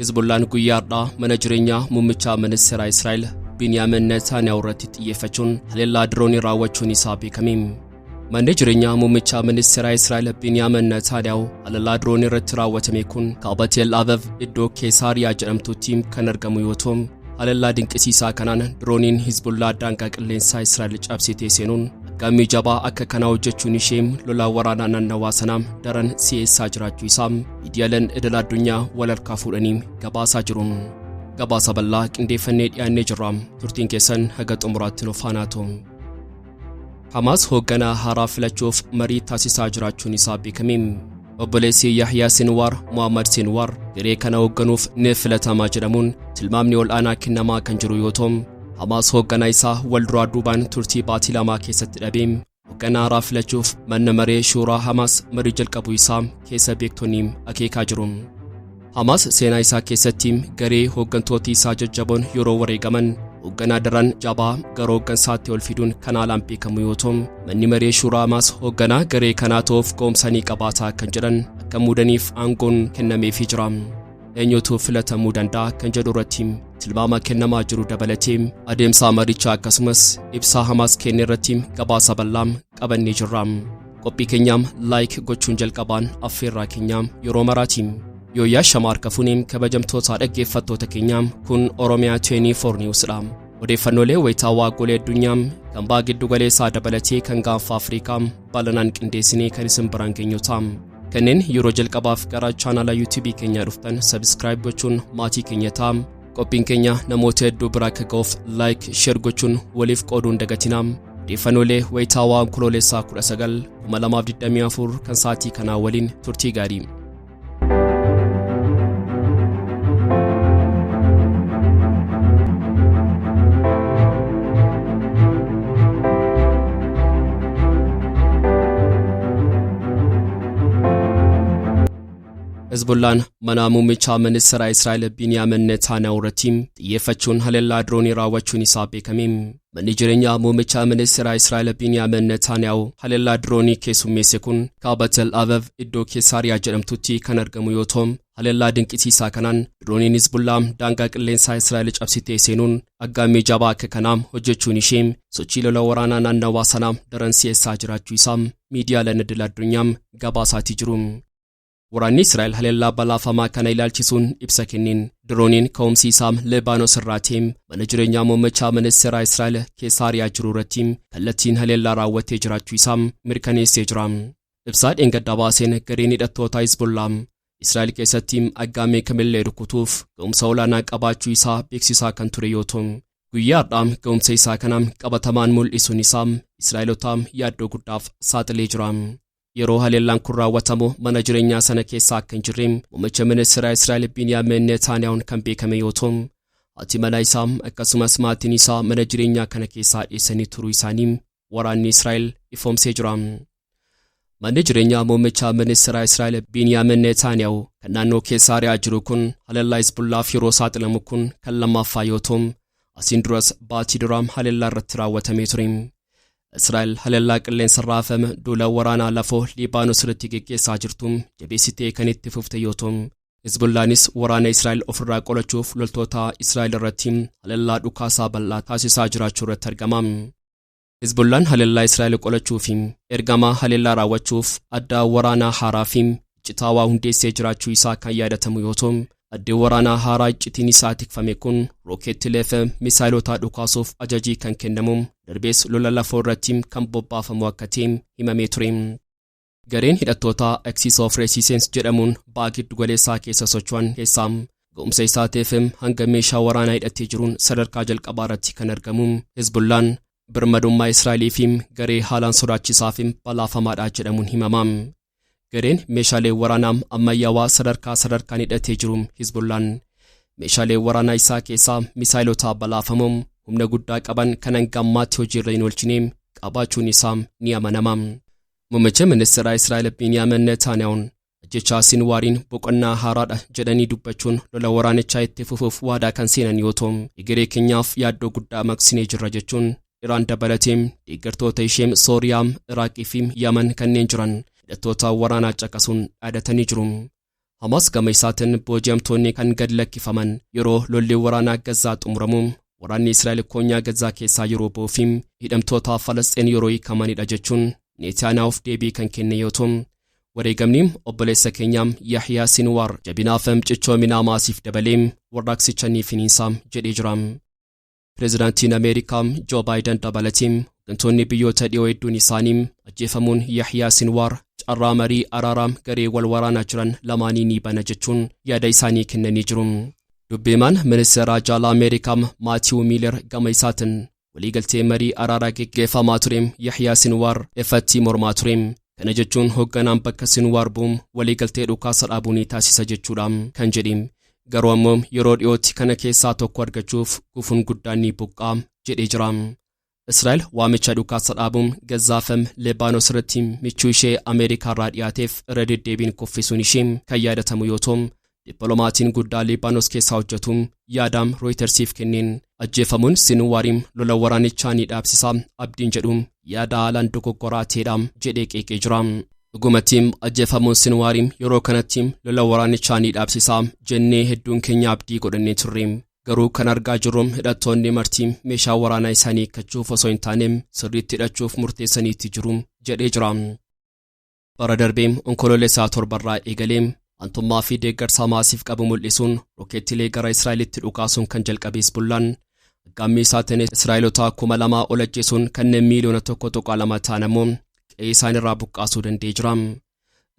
Hizbullaan guyyaadhaa mana jireenyaa muummicha ministeera Israa'el Binyamin Netanyahu irratti xiyyeeffachuun haleellaa diroonii raawwachuun isaa beekame. Manni jireenyaa muummicha ministeera Israa'el Binyamin Netanyahu haleellaa diroonii irratti raawwatame kun kaaba Tel Aviv iddoo Kesaariyaa jedhamtutti kan argamu yoo ta'u, haleellaa dinqisiisaa kanaan dirooniin Hizbullaa daangaa qilleensaa Israa'el cabsitee seenuun gammii jabaa akka kanaa hojjechuun ishee lolaa waraanaa naannawaa sanaa daran si'eessaa jiraachuu isaa miidiyaaleen idil addunyaa wal harkaa fuudhanii gabaasaa jiru. Gabaasa bal'aa qindeeffannee dhiyaannee jirra. Turtiin keessan haga xumuraatti nu faana ta'u. Hamaas hoogganaa haaraa filachuuf marii taasisaa jiraachuun isaa beekame. Obboleessi Yahyaa Sinwar Muhammad Sinwar garee kana hoogganuuf ni filatamaa jedhamuun tilmaamni ol aanaa kennamaa kan jiru yoo ta'u, Hamaas hoogganaa isaa wal duraa duubaan turtii baatii lamaa keessatti dhabee hoogganaa haaraa filachuuf manni maree shuuraa Hamaas marii jalqabuu isaa keessa beektonni akeekaa jiru. Hamaas seenaa isaa keessatti garee hooggantoota isaa jajjaboon yeroo wareegaman hoogganaa daran jabaa gara hooggansaatti ol fiduun kan haalaan beekamu yoo ta'u, manni maree shuuraa Hamaas hoogganaa garee kanaa ta'uuf ga'umsanii qabaataa kan jedhan akka muudaniif aangoon kennameefii jira. Eenyutu filatamuu danda'a kan jedhu irratti tilmaama kennamaa jiru dabalatee adeemsa marichaa akkasumas ibsaa Hamaas kenne irratti gabaasa bal'aa qabannee jirra. Qophii keenyaam laayik gochuun jalqabaan affeerraa keenyaam yeroo maraati. Yooyyaa Shamaar Kafuuniin kabajamtoota dhaggeeffattoota keenyaam kun Oromiyaa 24 Newsdha. Odeeffannoolee wayitaawaa golee addunyaa kan baa giddu galeessaa dabalatee kan gaanfa Afrikaa bal'inaan qindeessinee kan isin biraan geenyu ta'a. Kanneen yeroo jalqabaaf gara chaanala YouTube keenyaa dhuftan subscribe gochuun maatii keenya ta'a. Qophiin keenya namoota hedduu bira akka ga'uuf like share gochuun waliif qooduun dagatinaa. Odeeffannoolee wayitaawaa Onkoloolessaa 19 2024 kan sa'aatii kanaa waliin turtii gaarii. Hizbullaan mana muummicha ministeera Israa'el Binyamin Netanyahu irratti xiyyeeffachuun haleellaa diroonii raawwachuun isaa beekame. Manni jireenyaa muummicha ministeera Israa'el Binyamin Netanyahu haleellaa diroonii keessummeesse kun kaaba Tel Aviv iddoo Kesaariyaa jedhamtutti kan argamu yoo ta'u, haleellaa dinqisiisaa kanaan dirooniin Hizbullaan daangaa qilleensaa Israa'el cabsitee seenuun aggaamii jabaa akka kanaa hojjechuun ishee sochii lola waraanaa naannawaa sanaa daran si'eessaa jiraachuu isaa miidiyaaleen idil addunyaa gabaasaatii jiru. Waraanni Israa'el haleellaa balaafamaa kana ilaalchisuun ibsa kenniin dirooniin ka'umsi isaa Libaanos irraatii mana jireenyaa muummicha ministeera Israa'el Kesaariyaa jiru irratti kallattiin haleellaa raawwatee jiraachuu isaa mirkaneessee jira. Ibsaa dheengaddaa baaseen gareen hidhattoota Hizbullaa Israa'el keessatti aggaamee kamillee rukutuuf ga'umsa olaanaa qabaachuu isaa beeksisaa kan ture yoo ta'u, guyyaadhaa ga'umsa isaa kana qabatamaan mul'isuun isaa Israa'elotaaf yaaddoo guddaaf saaxilee jira. Yeroo haleellaan kun raawwatamu mana jireenyaa sana keessa akka hin jirre muummicha ministeera Israa'el Binyamin Netanyahuun kan beekame yoo ta'u, haati manaa isaa akkasumas maatiin isaa mana jireenyaa kana keessaa dheessanii turuu isaanii waraanni Israa'el ifoomsee jira. Manni jireenyaa muummicha ministeera Israa'el Binyamin Netanyahu kan naannoo Kesaariyaa jiru kun haleellaa Hizbullaaf yeroo saaxilamu kun kan lammaffaa yoo ta'u, asiin duras baatii duraam haleellaa irratti raawwatamee ture. Israa'el haleellaa qilleensa raafame duula waraanaa lafoo Libaanos irratti geggeessaa jirtu jabeessitee kan itti fufte yoo ta'u, Hizbullaanis waraana Israa'el ofirraa qolachuuf loltoota Israa'el irratti haleellaa dhukaasaa bal'aa taasisaa jiraachuu irratti argama. Hizbullaan haleellaa Israa'el qolachuu fi ergamaa haleellaa raawwachuuf adda waraanaa haaraa fi citaawaa hundeessee jiraachuu isaa kan yaadatamu yoo ta'u, addi waraanaa haaraa iccitiin isaa tikfame kun rookeettilee fi misaayilota dhukaasuuf ajajii kan kennamu darbees lola lafoo irratti kan bobbaafamu akka ta'e himamee ture. Gareen hidhattoota Axis of Resistance jedhamuun baa giddu galeessaa keessa socho'an keessaa ga'umsa isaatiif hanga meeshaa waraanaa hidhatee jiruun sadarkaa jalqabaa irratti kan argamu Hizbullaan birmadummaa Israa'elii fi garee haalaan sodaachisaa fi balaafamaadha jedhamuun himama. Gareen meeshaalee waraanaa ammayyaawaa sadarkaan hidhatee jiru Hizbullaan meeshaalee waraanaa isaa keessaa misaayilota balaafamoo humna guddaa qaban kan hanga ammaatti hojiirra hin oolchine qabaachuun isaa ni amanama. Muummicha ministeera Israa'el Binyamin Netanyahuun ajjechaa Sinwaariin boqonnaa haaraadha jedhanii dubbachuun lola waraanichaa itti fufuuf waadaa kan seenan yoo ta'u, egeree keenyaaf yaaddoo guddaa maqsinee jirra jechuun Iraan dabalatee deeggartoota ishee Sooriyaa, Iraaqii fi Yaman kanneen jiran hidhattoota waraanaa caqasuun dhaadatanii jiru. Hamas gama isaatiin booji'amtoonni kan gad lakkifaman yeroo lolli waraanaa Gazaa xumuramu waraanni Israa'el koonyaa Gazaa keessaa yeroo boofiim hidhamtoota Falasxiin yeroo hiikamanidha jechuun Netanyaa'uuf deebii kan kenne yoo ta'u wareegamni obboleessa keenyaam Yahyaa Sinwaar jabinaaf cichoomina maasiif dabaleem warraaqsicha ni finiinsaam jedhee jira. Pireezidaantiin Ameerikaa Joo Baayiden dabalatiin hooggantoonni biyyoota dhiyoo hedduun isaanii ajjeefamuun Yahyaa Sinwaar carraa marii araaraa garee wal waraanaa jiran lamaanii ni bana jechuun yaada isaanii kennanii jiru. Dubbiimaan ministeera jaalaa Ameerikaa Maatiiw Miiler gama isaatiin waliigaltee marii araaraa geggeeffamaa tureem Yahyaa Sinwaar ifatti mormaa tureem. Kana jechuun hoogganaan bakka Sinwaar bu'uun waliigaltee dhukaasa dhaabuu ni taasisa jechuudhaan kan jedheem. Garuu ammoo yeroo dhiyootti kana keessaa tokko argachuuf gufuun guddaan ni buqqaa jedhee jira. Israa'el waamicha dhukaasa dhaabuun Gazaafam Lebaanos irratti michuu ishee Ameerikaa irraa dhiyaateef irra deddeebiin kuffisuun ishee kan yaadatamu yoo ta'u dippiloomatiin guddaa Lebaanos keessaa hojjetuun yaadaam Rooyitersiif kenneen ajjeefamuun Sinwaariin lola waraanichaa ni dhaabsisaa abdiin jedhuun yaada haalaan dogoggoraa ta'edhaam jedhee qeeqee jira. Dhugumattiin ajjeefamuun Sinwaariin yeroo kanatti lola waraanichaa ni dhaabsisaa jennee hedduun keenya abdii godhannee turre. Garuu kan argaa jirru hidhattoonni martii meeshaa waraanaa isaanii hiikkachuuf osoo hin taaneem sirriitti hidhachuuf murteessaniitti jiru jedhee jira. Bara darbeem onkololeessaa torbarraa eegaleem antummaa fi deeggarsa maasiif qabu mul'isuun rokkeettilee gara Israa'elitti dhukaasuun kan jalqabe Hizbullaan aggaammi isaatiin Israa'elota 2,000 ol ajjeesuun kanneen miiliyoona 1.2 ta'an ammoo qe'ee isaanirraa buqqaasuu danda'ee jira.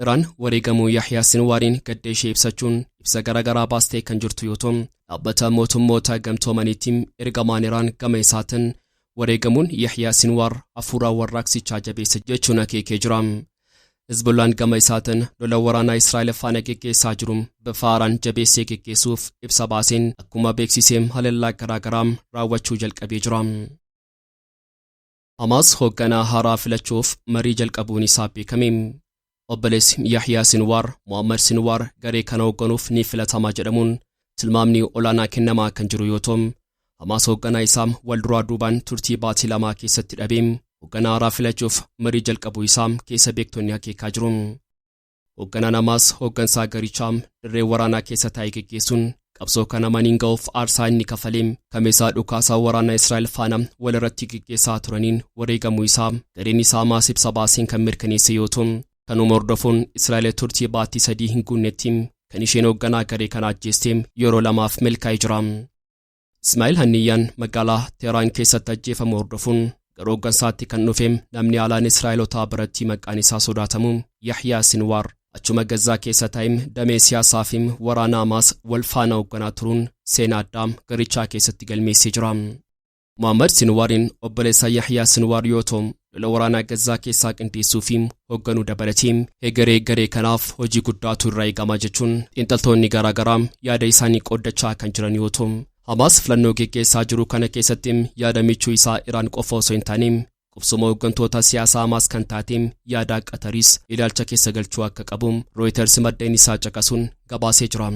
Iraan wareegamuu Yahyaa Sinwaariin gaddee ishee ibsachuun ibsa garaagaraa baastee kan jirtu yoo ta'u dhaabbata mootummoota gamtoomaniitiin ergamaan Iraan gama isaatiin wareegamuun Yahyaa Sinwaar hafuura warraaqsichaa jabeessa jechuun akeekee jira. Hizbullaan gama isaatiin lola waraanaa Israa'el faana geggeessaa jiru bifa haaraan jabeessee geggeessuuf ibsa baaseen akkuma beeksisee haleellaa garaagaraa raawwachuu jalqabee jira. Hamas hoogganaa haaraa filachuuf marii jalqabuun isaa beekame. Obboleessi Yahyaa Sinwaar Muhammad Sinwaar garee kana hoogganuuf ni filatamaa jedhamuun tilmaamni olaanaa kennamaa kan jiru yoo ta'u Hamas hoogganaa isaa wal duraa duubaan turtii baatii 2 keessatti dhabeem hoogganaa haaraa filachuuf marii jalqabuu isaa keessa beektonni akeekaa jiru. Hoogganaan Hamas hooggansaa garichaa dirree waraanaa keessa taa'ee geggeessuun qabsoo kana maniin ga'uuf aarsaa inni kafaleem kameessaa dhukaasaa waraanaa Israa'el faana wal irratti geggeessaa turaniin wareegamuu isaa gareen isaa Hamas ibsa baaseen kan mirkaneesse yoo ta'u kanuma hordofuun Israa'el turtii baatii 3 hin guunnetti kan isheen hoogganaa garee kana ajjeesteem yeroo 2 milkaa'ee jira. Ismaa'eel Hanniyyaan magaalaa Teheraan keessatti ajjeefamu hordofuun gara hooggansaatti kan dhufeem namni alaan Israa'elotaa biratti maqaan isaa sodaatamu Yahyaa Sinwaar achuma Gazaa keessa taa'eem damee siyaasaa fi waraana Hamas wal faana hoogganaa turuun seenaa addaa garichaa keessatti galmeessee jira. Muhammad Sinwaariin obboleessa Yahyaa Sinwaar yoo ta'u lola waraanaa Gazaa keessaa qindeessuu fi hoogganuu dabalateem garee kanaaf hojii guddaatu irraa eegama jechuun xiinxaltoonni garaagaraa yaada isaanii qooddachaa kan jiran yoo ta'u Hamas filannoo geggeessaa jiru kana keessatti yaada michuu isaa Iraan qofa osoo hin taaneem qubsuma hooggantoota siyaasaa Hamas kan taateem yaada Qatariis ilaalcha keessa galchuu akka qabu Reuters maddeen isaa caqasuun gabaasee jira.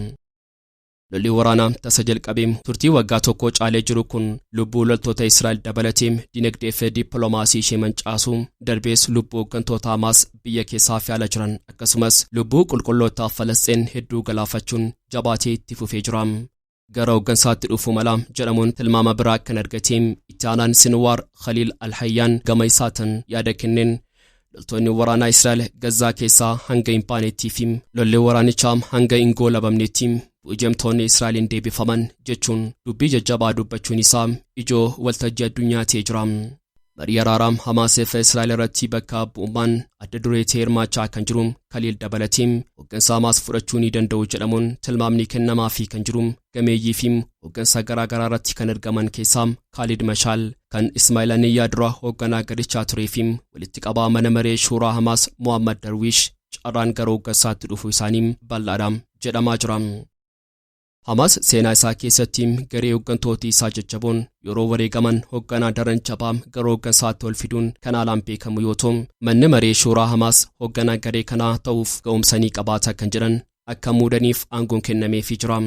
Lolli waraanaa tasa jalqabeem turtii waggaa tokko caalee jiru kun lubbuu loltoota Israa'el dabalateem dinagdee fi dippiloomaasii ishee mancaasuu darbees lubbuu hooggantoota Hamas biyya keessaa fi ala jiran akkasumas lubbuu qulqulloota Falasxiin hedduu galaafachuun jabaatee itti fufee jira. Gara hooggansaatti dhufuu mala jedhamuun tilmaama biraa kan argateem itti aanaan Sinwaar Khaliil Al-Hayyaan gama isaatiin yaada kenneen loltoonni waraanaa Israa'el Gazaa keessaa hanga hin baaneettii fi lolli waraanichaa hanga hin goolabamneetti booji'amtoonni Israa'eliin deebifaman jechuun dubbii jajjabaa dubbachuun isaa ijoo waltajjii addunyaa ta'ee jira. Marii araaraa Hamas fi Israa'el irratti bakka bu'ummaan adda duree ta'ee hirmaachaa kan jiru Khaliil dabalateem hooggansa Hamas fudhachuu ni danda'u jedhamuun tilmaamni kennamaa fi kan jiru gameeyyii fi hooggansa garaagaraa irratti kan argaman keessaa Khalid Mashaal kan Ismaa'eel Haniyyaa dura hoogganaa garichaa turee fi walitti qabaa mana maree shuuraa Hamas Muhammad Darwish carraan gara hooggansaatti dhufuu isaanii bal'aadha jedhamaa jira. Hamas seenaa isaa keessatti garee hooggantoota isaa jajjaboon yeroo wareegaman hoogganaa daran jabaa gara hooggansaatti ol fiduun kan haalaan beekamu yoo ta'u manni maree shuuraa Hamas hoogganaa garee kanaa ta'uuf ga'umsanii qabaata kan jedhan akka muudaniif aangoon kennameefii jira.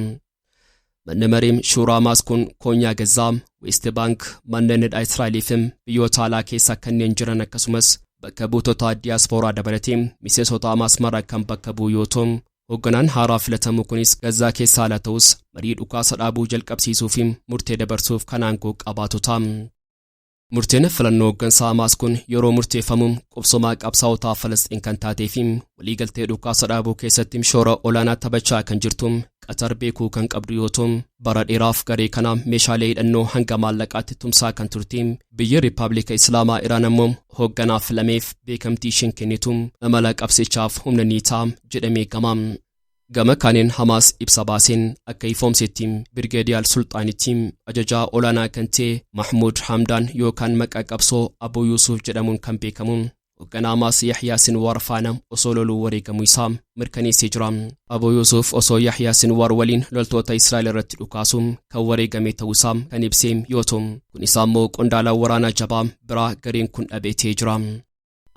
Manni maree shuuraa Hamas kun koonyaa Gazaa, West Bank, manneen hidhaa Israa'elii fi biyyoota alaa keessa kanneen jiran akkasumas bakka buutota diyaaspooraa dabalatee miseensota Hamas mara kan bakka bu'u yoo ta'u Hoogganaan haaraa filatamu kunis Gazaa keessaa ala ta'us marii dhukaasa dhaabuu jalqabsiisuu fi murtee dabarsuuf kan aangoo qabaatota. Murteen filannoo hooggansaa Hamaas kun yeroo murteeffamu qubsumaa qabsaa'otaa Falasxiin kan taatee fi waliigaltee dhukaasa dhaabuu keessatti shoora olaanaa taphachaa kan jirtu Qatar beekuu kan qabdu yoo ta'u bara dheeraaf garee kana meeshaalee hidhannoo hanga maallaqaatti tumsaa kan turte biyya Riippaabilika Islaamaa Iraan ammoo hoogganaa filameef beekamtii isheen kennitu amala qabsichaaf humna ni ta'a jedhamee gama. Gama kaaniin Hamaas ibsa baaseen akka ifoomsetti Birgeediyaal Sulxaanitti ajajaa olaanaa kan ta'e Mahmuud Hamdaan yookaan maqaa qabsoo Abuu Yuusuf jedhamuun kan beekamu hoogganaa Hamaas Yahyaa Sinwaar faana osoo loluu wareegamuu isaa mirkaneessee jira. Abuu Yuusuf osoo Yahyaa Sinwaar waliin loltoota Israa'el irratti dhukaasu kan wareegame ta'uusaa kan ibsee yoo ta'u kun isaa immoo qondaala waraanaa jabaa biraa gareen kun dhabeetee jira.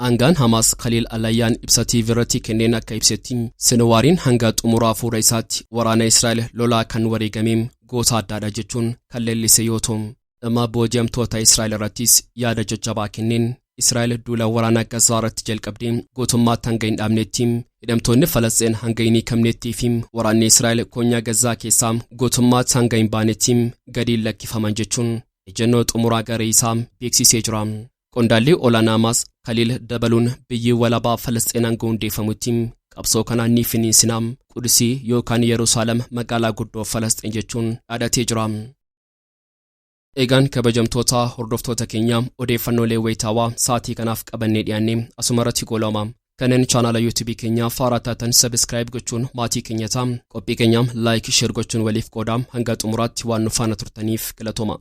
Aangaan Hamaas Khaliil Alayyaan ibsa TV irratti kenneen akka ibsetti Sinwaariin hanga xumuraa fuula isaatti waraana Israa'el lolaa kan wareegame goota addaadha jechuun kan leellise yoo ta'u dhimma booji'amtoota Israa'el irrattis yaada jajjabaa kenneen Israa'el duula waraanaa Gazaa irratti jalqabdee gootummaatti hanga hin dhaabnetti hidhamtoonni Falasxiin hanga hin hiikamnettii fi waraanni Israa'el koonyaa Gazaa keessaa gootummaatti hanga hin baanetti gadi lakkifaman jechuun ejjennoo xumuraa garee isaa beeksisee jira. Qondaalli olaanaa Hamaas Khaliil dabaluun biyyi walabaa Falasxiinaan hundeeffamutti qabsoo kanaan ni finiinsinaa Qudusii yookaan Yerusaalem magaalaa guddoo Falasxiin jechuun dhaadhatee jira. Eegaan kabajamtoota hordoftoota keenya odeeffannoolee wayitaawaa sa'aatii kanaaf qabannee dhiyaannee asuma irratti goolama. Kanneen chaanaala YouTube keenya faaraa taatan subscribe gochuun maatii keenyataa qophii keenyaam like share gochuun waliif qoodaam hanga xumuraatti waan nu faana turtaniif galatooma.